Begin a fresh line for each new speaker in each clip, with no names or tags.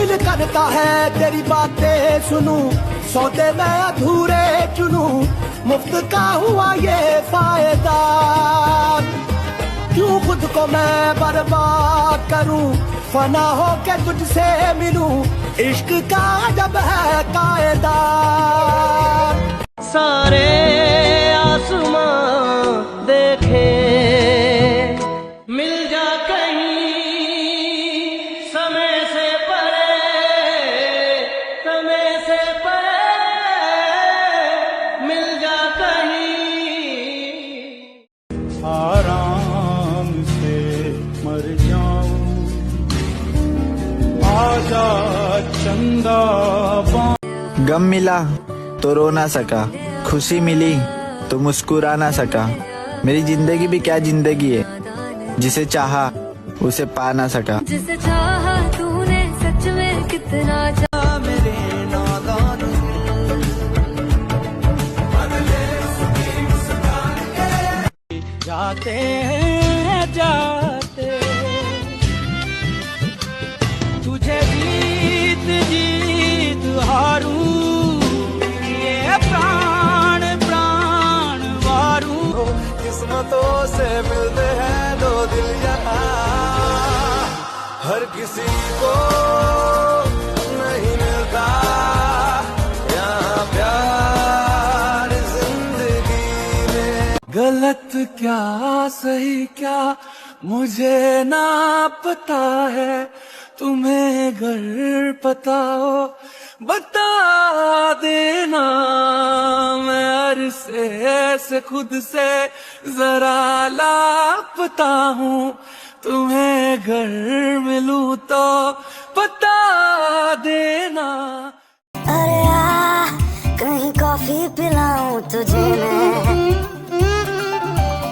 दिल करता है तेरी बातें सुनूं, सौदे मैं अधूरे चुनूं, मुफ्त का हुआ ये फायदा। क्यों खुद को मैं बर्बाद करूं, फना हो के तुझसे मिलूं, इश्क का जब है कायदा। सारे आसमां देखे मिल जा कहीं समय से परे मिल जा कहीं।
आराम से मर जाऊं, आजा चंदा।
गम मिला तो रो ना सका, खुशी मिली तो मुस्कुरा ना सका। मेरी जिंदगी भी क्या जिंदगी है, जिसे चाहा उसे पा ना सका।
जिसे चाहा तूने सच में कितना चाहा।
मेरे नादान जाते हैं जाते, तुझे जीत जीत हारूं, ये प्राण प्राण वारूं। किस्मतों से मिलते हैं दो दिल यहाँ, हर किसी को नहीं मिलता यहाँ प्यार जिंदगी में। गलत क्या सही क्या मुझे ना पता है, तुम्हें अगर पता हो बता देना। मैं अरसे से खुद से जरा लापता हूँ, तुम्हें अगर मिलूं तो बता देना।
अरे आ कहीं कॉफी पिलाऊं तुझे मैं,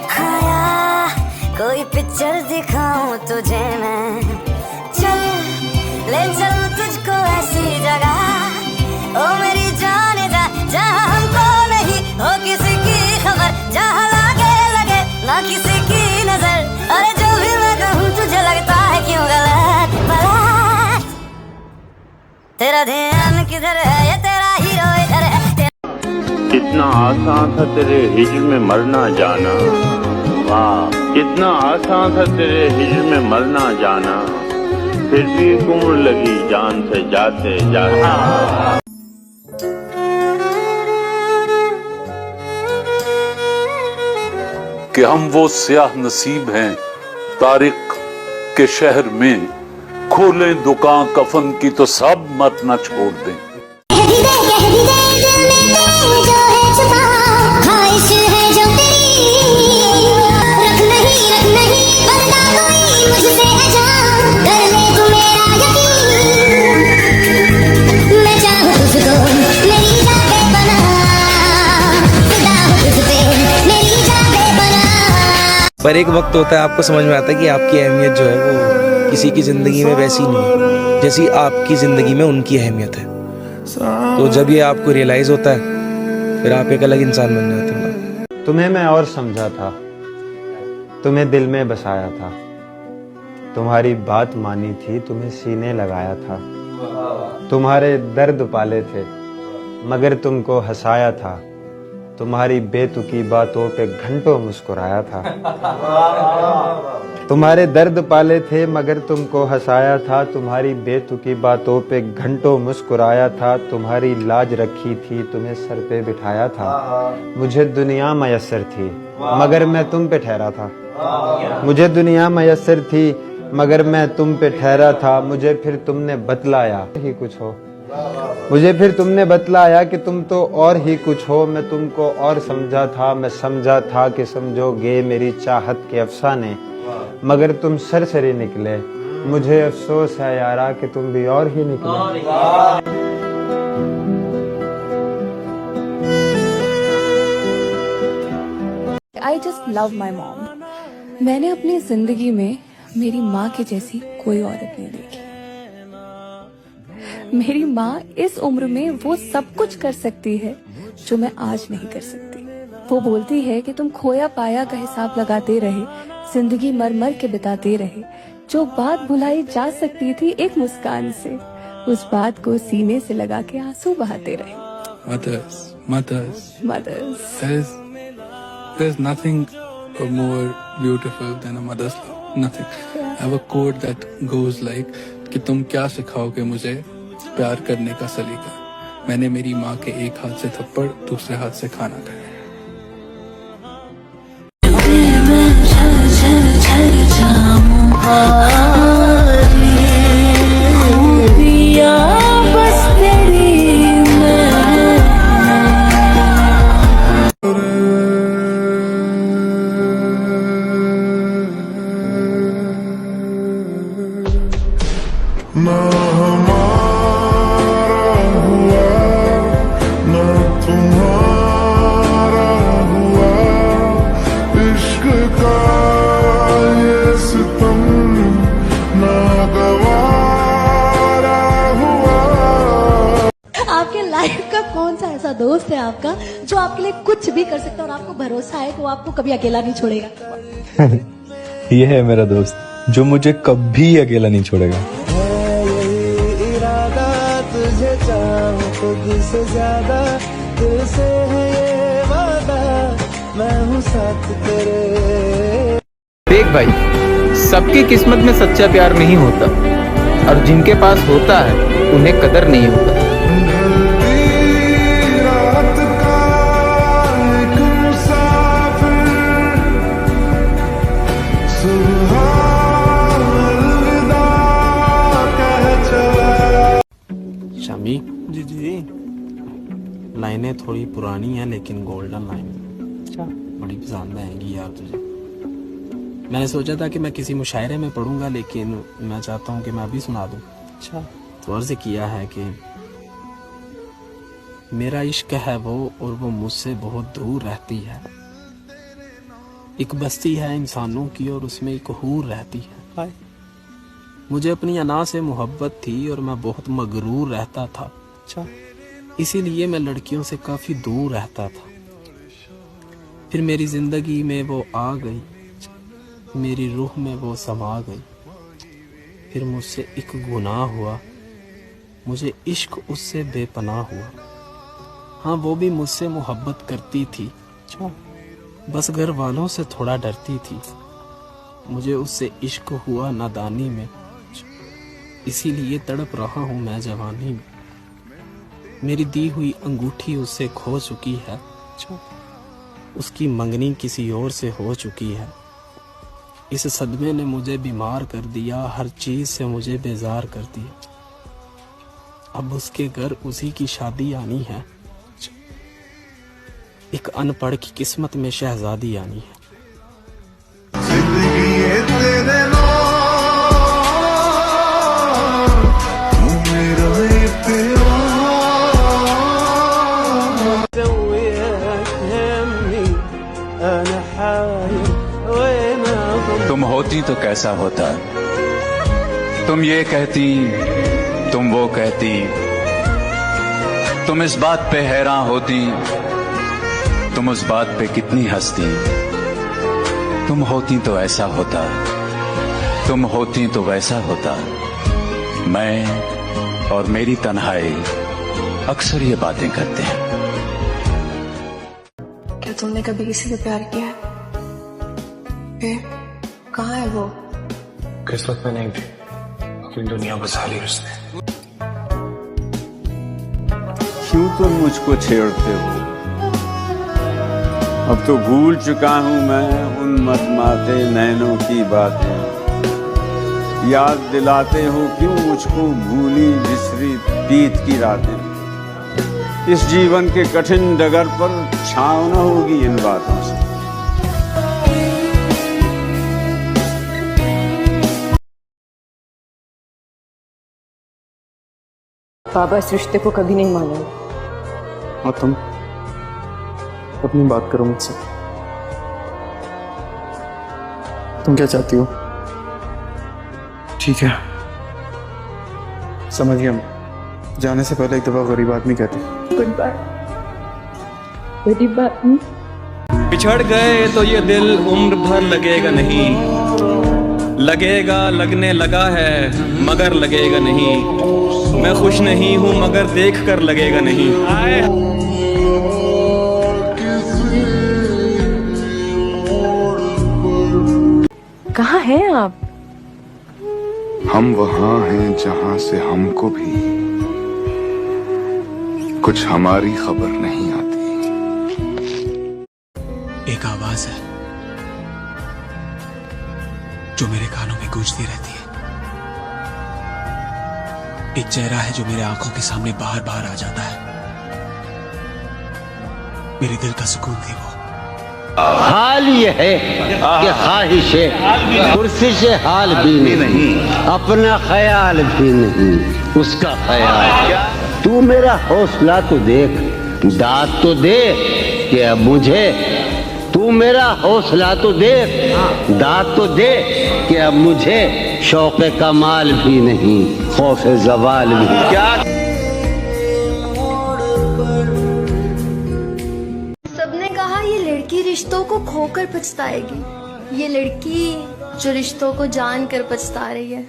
हाँ कोई पिक्चर दिखाऊं तुझे मैं। चल ले चलूं तुझको ऐसी जगह, ओ मेरी जाने जा, जहाँ हमको नहीं हो किसी की खबर, जहाँ लगे ना किसी की नजर। अरे जो भी मैं कहूँ तुझे लगता है क्यों गलत गलत। तेरा ध्यान किधर है, ये तेरा हीरो इधर है।
कितना आसान था तेरे हिज्र में मरना जाना, वाह कितना आसान था तेरे हिज्र में मरना जाना, फिर भी उम्र लगी जान से जाते जाते।
कि हम वो स्याह नसीब हैं तारिक के शहर में, खोलें दुकान कफन की तो सब मत न छोड़ दें।
पर एक वक्त होता है आपको समझ में आता है कि आपकी अहमियत जो है वो किसी की ज़िंदगी में वैसी नहीं है जैसी आपकी ज़िंदगी में उनकी अहमियत है। तो जब ये आपको रियलाइज़ होता है फिर आप एक अलग इंसान बन जाते हैं।
तुम्हें मैं और समझा था, तुम्हें दिल में बसाया था, तुम्हारी बात मानी थी, तुम्हें सीने लगाया था, तुम्हारे दर्द पाले थे मगर तुमको हंसाया था, तुम्हारी बेतुकी बातों पे घंटों मुस्कुराया था। तुम्हारे दर्द पाले थे मगर तुमको हंसाया था, तुम्हारी बेतुकी बातों पे घंटों मुस्कुराया था, तुम्हारी लाज रखी थी, तुम्हें सर पे बिठाया था। मुझे दुनिया मयस्सर थी मगर मैं तुम पे ठहरा था, मुझे दुनिया मयस्सर थी मगर मैं तुम पे ठहरा था। मुझे फिर तुमने बतलाया ही कुछ हो, मुझे फिर तुमने बतलाया कि तुम तो और ही कुछ हो। मैं तुमको और समझा था, मैं समझा था कि समझोगे मेरी चाहत के अफसाने, मगर तुम सरसरी निकले। मुझे अफसोस है यारा कि तुम भी और ही निकले।
I just love my mom. मैंने अपनी जिंदगी में मेरी माँ के जैसी कोई औरत नहीं देखी। मेरी माँ इस उम्र में वो सब कुछ कर सकती है जो मैं आज नहीं कर सकती। वो बोलती है कि तुम खोया पाया का हिसाब लगाते रहे, जिंदगी मर मर के बिताते रहे, जो बात भुलाई जा सकती थी एक मुस्कान से, उस बात को सीने से लगा के आंसू बहाते रहे।
Mothers. There's nothing more beautiful than a mother's love. Nothing. I have a quote that goes like कि तुम क्या सिखाओगे मुझे प्यार करने का सलीका। मैंने मेरी माँ के एक हाथ से थप्पड़ दूसरे हाथ से खाना खाया।
आपके लाइफ का कौन सा ऐसा दोस्त है आपका जो आपके लिए कुछ भी कर सकता है और आपको भरोसा है कि वो आपको कभी अकेला नहीं छोड़ेगा?
ये है मेरा दोस्त जो मुझे कभी अकेला नहीं छोड़ेगा।
तुझे चाहूं खुद से ज्यादा, तुझसे है ये वादा, मैं हूँ साथ तेरे।
देख भाई, सबकी किस्मत में सच्चा प्यार नहीं होता और जिनके पास होता है उन्हें कदर नहीं होता।
शामी जी जी, लाइनें थोड़ी पुरानी हैं लेकिन गोल्डन लाइन। अच्छा, बड़ी पसंद आएंगी यार तुझे। मैंने सोचा था कि मैं किसी मुशायरे में पढ़ूंगा लेकिन मैं चाहता हूँ कि मैं अभी सुना दूं। अच्छा, तो अर्ज किया है कि मेरा इश्क है वो और वो मुझसे बहुत दूर रहती है। एक बस्ती है इंसानों की और उसमें एक हूर रहती है। मुझे अपनी अना से मोहब्बत थी और मैं बहुत मगरूर रहता था। अच्छा, इसीलिए मैं लड़कियों से काफी दूर रहता था। फिर मेरी जिंदगी में वो आ गई, मेरी रूह में वो समा गई। फिर मुझसे एक गुनाह हुआ, मुझे इश्क उससे बेपनाह हुआ। हाँ, वो भी मुझसे मोहब्बत करती थी, बस घर वालों से थोड़ा डरती थी। मुझे उससे इश्क हुआ नादानी में, इसीलिए तड़प रहा हूँ मैं जवानी में। मेरी दी हुई अंगूठी उससे खो चुकी है, उसकी मंगनी किसी और से हो चुकी है। इस सदमे ने मुझे बीमार कर दिया, हर चीज से मुझे बेजार कर दिया। अब उसके घर उसी की शादी आनी है, एक अनपढ़ की किस्मत में शहजादी आनी है।
तुम होती तो कैसा होता, तुम ये कहती, तुम वो कहती, तुम इस बात पे हैरान होती, तुम उस बात पे कितनी हंसती। तुम होती तो ऐसा होता, तुम होती तो वैसा होता। मैं और मेरी तन्हाई अक्सर ये बातें करते हैं।
क्या तुमने कभी किसी से प्यार किया है? कहाँ है वो?
किस्मत में नहीं थी, लेकिन दुनिया बसा ली उसने।
क्यों तुम मुझको छेड़ते हो? अब तो भूल चुका हूं मैं उन मतमाते नैनों की बातें। याद दिलाते हो क्यों मुझको भूली बिसरी बीत की रातें। इस जीवन के कठिन डगर पर छाँव न होगी इन बातों से।
बाबा इस रिश्ते को कभी नहीं मानेंगे।
और तुम अपनी बात करो मुझसे। तुम क्या चाहती हो? ठीक है, समझ गया मैं। जाने से पहले एक दफा गरीब आदमी कहते
गुड बाय। गरीब आदमी
बिछड़ गए तो ये दिल उम्र भर लगेगा नहीं,
लगेगा लगने लगा है मगर लगेगा नहीं, मैं खुश नहीं हूँ मगर देख कर लगेगा नहीं।
कहाँ हैं आप?
हम वहाँ हैं जहाँ से हमको भी कुछ हमारी खबर नहीं आती।
एक आवाज है जो मेरे कानों में गूंजती रहती है, एक चेहरा है जो मेरे आंखों के सामने बार बार आ जाता है, मेरे दिल का सुकून थी वो।
हाल ये है कि ख्वाहिश कुर्सी से हाल भी नहीं, अपना ख्याल भी नहीं, उसका ख्याल। तू मेरा हौसला तो देख, दाद तो दे कि अब मुझे, तू मेरा हौसला तो देख, दाद तो दे कि अब मुझे शौक़े कमाल भी नहीं, खौफ़े ज़वाल भी। क्या
सबने कहा ये लड़की रिश्तों को खोकर पछताएगी, ये लड़की जो रिश्तों को जानकर पछता रही है।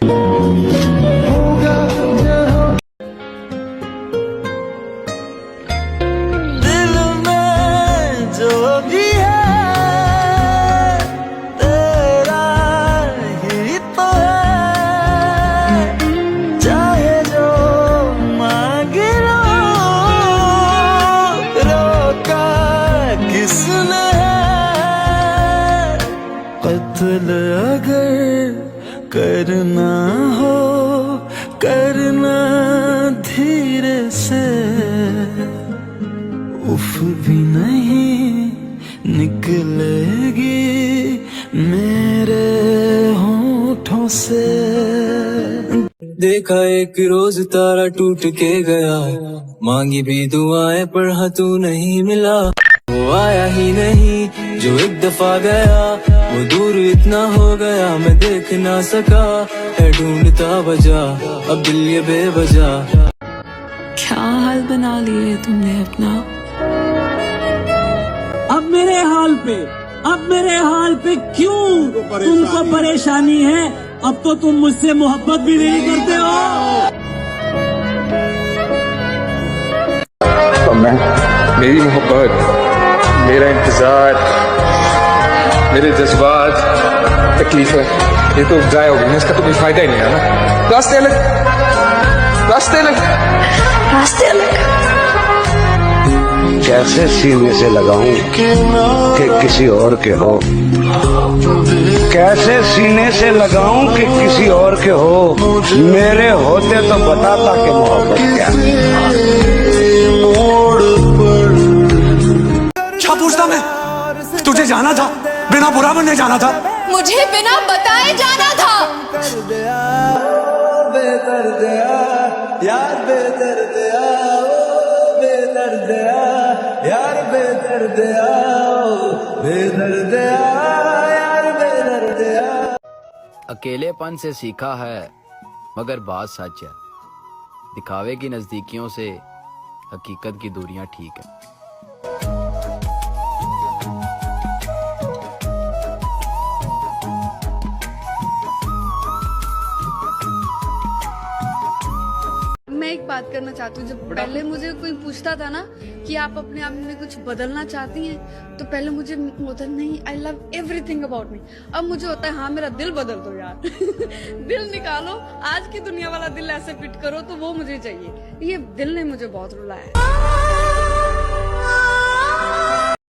कत्ल अगर करना हो करना धीरे से, उफ भी नहीं निकलेगी मेरे होठों से। देखा एक रोज तारा टूट के गया, मांगी भी दुआएं पर हाँ तू नहीं मिला, वो आया ही नहीं जो एक दफा गया, वो दूर इतना हो गया मैं देख ना सका, है ढूंढता वजह अब दिल ये बेवजह।
क्या हाल बना लिए तुमने अपना?
अब मेरे हाल पे क्यों तुमको परेशानी है? अब तो तुम मुझसे मोहब्बत भी नहीं करते हो।
तो मैं, मेरी मोहब्बत, मेरा इंतजार, मेरे जज्बात, तकलीफें, ये तो जाया हो गई, इसका तो कोई फायदा ही नहीं है ना। रास्ते अलग, रास्ते अलग, रास्ते अलग।
कैसे सीने से लगाऊं कि किसी और के हो, कैसे सीने से लगाऊं कि किसी और के हो, मेरे होते तो बताता कि मोहब्बत क्या
क्या पूछता मैं? तुझे जाना था, बिना बुरा बनने जाना था,
मुझे बिना बताए जाना था।
यार बेदर्दिया, बेदर्दिया, यार बेदर्दिया, बेदर्दिया, यार बेदर्दिया।
अकेलेपन से सीखा है मगर बात सच है, दिखावे की नजदीकियों से हकीकत की दूरियां ठीक है।
मैं एक बात करना चाहती हूँ, जब पहले मुझे कोई पूछता था ना कि आप अपने आप में कुछ बदलना चाहती हैं, तो पहले मुझे होता नहीं, I love everything about me. अब मुझे होता है हाँ मेरा दिल बदल दो यार। दिल निकालो, आज की दुनिया वाला दिल ऐसे फिट करो, तो वो मुझे चाहिए। ये दिल ने मुझे बहुत रुलाया है।